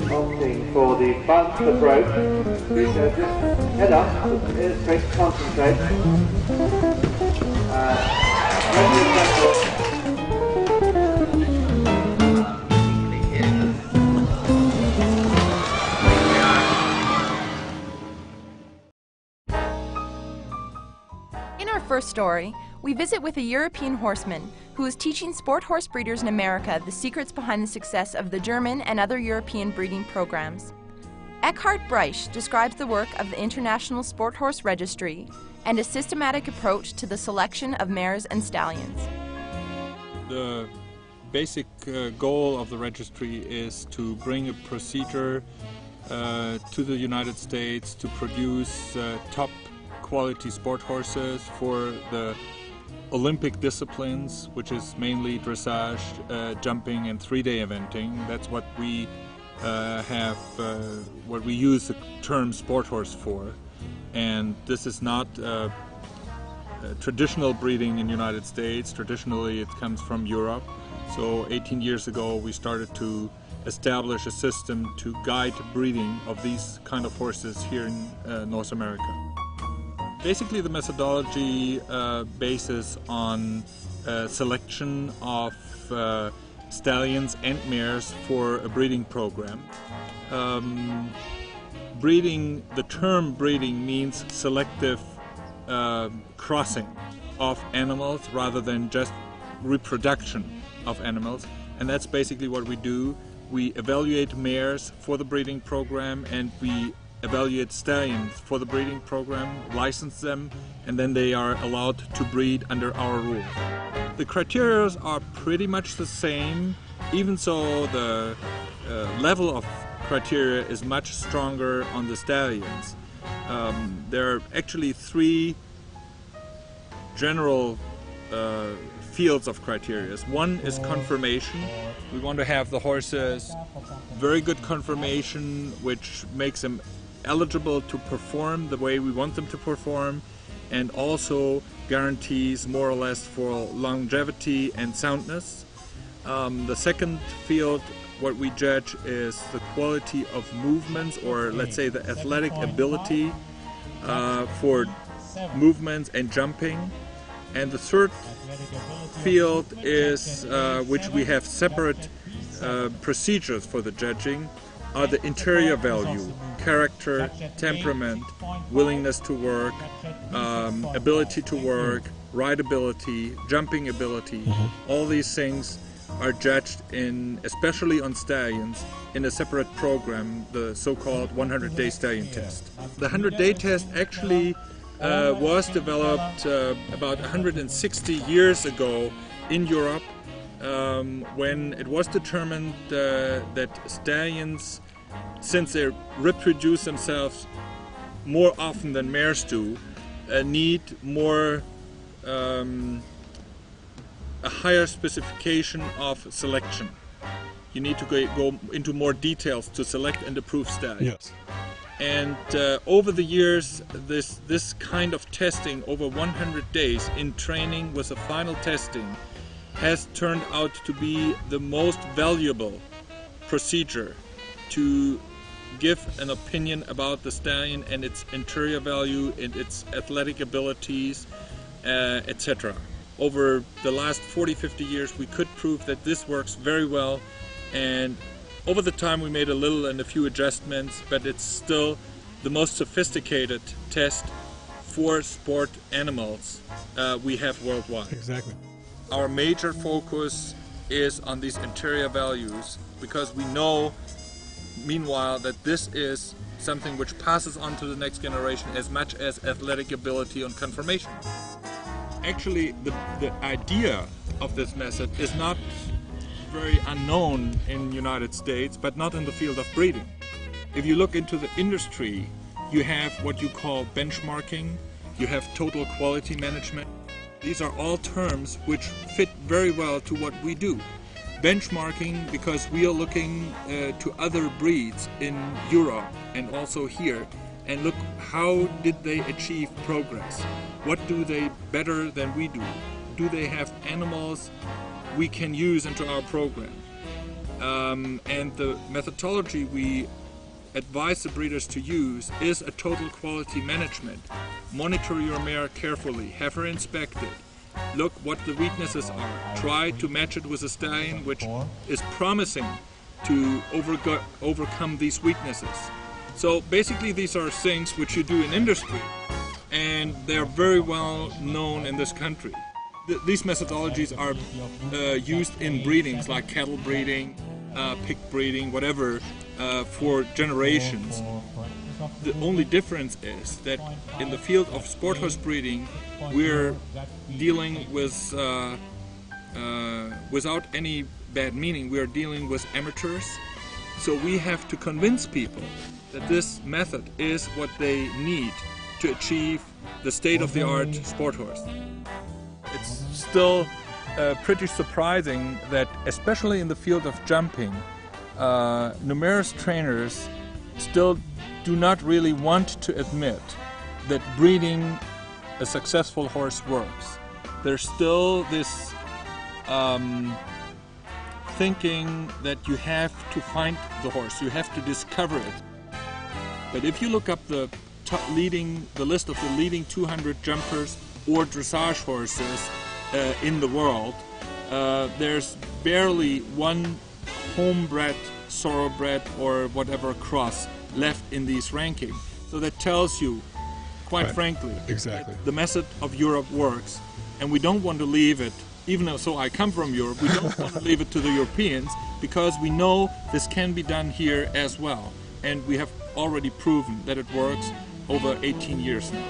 Opting for the bunt approach, you should just head up, try to concentrate. In our first story, we visit with a European horseman who is teaching sport horse breeders in America the secrets behind the success of the German and other European breeding programs. Ekkehard Brysch describes the work of the International Sporthorse Registry and a systematic approach to the selection of mares and stallions. The basic goal of the registry is to bring a procedure to the United States to produce top quality sport horses for the Olympic disciplines, which is mainly dressage, jumping and three-day eventing. That's what we what we use the term sport horse for. And this is not traditional breeding in the United States. Traditionally it comes from Europe. So 18 years ago we started to establish a system to guide breeding of these kind of horses here in North America. Basically the methodology bases on selection of stallions and mares for a breeding program. The term breeding means selective crossing of animals rather than just reproduction of animals, and that's basically what we do. We evaluate mares for the breeding program and we evaluate stallions for the breeding program, license them, and then they are allowed to breed under our rules. The criteria are pretty much the same, even so the level of criteria is much stronger on the stallions. There are actually three general fields of criteria. One is conformation. We want to have the horses very good conformation, which makes them eligible to perform the way we want them to perform, and also guarantees more or less for longevity and soundness. The second field, what we judge, is the quality of movements, or let's say the athletic ability for movements and jumping. And the third field is, which we have separate procedures for the judging, are the interior value, character, temperament, willingness to work, ability to work, rideability, jumping ability. All these things are judged in, especially on stallions, in a separate program, the so-called 100-day stallion test. The 100-day test actually was developed about 160 years ago in Europe, when it was determined that stallions, since they reproduce themselves more often than mares do, need more a higher specification of selection. You need to go into more details to select and approve stallions. Yes. And over the years, this kind of testing over 100 days in training with the final testing has turned out to be the most valuable procedure to give an opinion about the stallion and its interior value and its athletic abilities, etc. Over the last 40-50 years we could prove that this works very well, and over the time we made a few adjustments, but it's still the most sophisticated test for sport animals we have worldwide. Exactly. Our major focus is on these interior values because we know, meanwhile, that this is something which passes on to the next generation as much as athletic ability and conformation. Actually, the idea of this method is not very unknown in the United States, but not in the field of breeding. If you look into the industry, you have what you call benchmarking, you have total quality management. These are all terms which fit very well to what we do. Benchmarking, because we are looking to other breeds in Europe and also here, and look how did they achieve progress? What do they better than we do? Do they have animals we can use into our program? And the methodology we advise the breeders to use is a total quality management. Monitor your mare carefully, have her inspected, look what the weaknesses are, try to match it with a stallion which is promising to overcome these weaknesses. So basically these are things which you do in industry, and they're very well known in this country. These methodologies are used in breedings like cattle breeding, pig breeding, whatever, for generations. The only difference is that in the field of sport horse breeding, we're dealing with, without any bad meaning, we're dealing with amateurs. So we have to convince people that this method is what they need to achieve the state-of-the-art sport horse. It's still pretty surprising that, especially in the field of jumping, numerous trainers still do not really want to admit that breeding a successful horse works. There's still this thinking that you have to find the horse, you have to discover it. But if you look up the list of the leading 200 jumpers or dressage horses in the world, there's barely one homebred, thoroughbred, or whatever cross left in these rankings. So that tells you, quite frankly, that the method of Europe works, and we don't want to leave it, even though I come from Europe, we don't want to leave it to the Europeans, because we know this can be done here as well. And we have already proven that it works over 18 years now.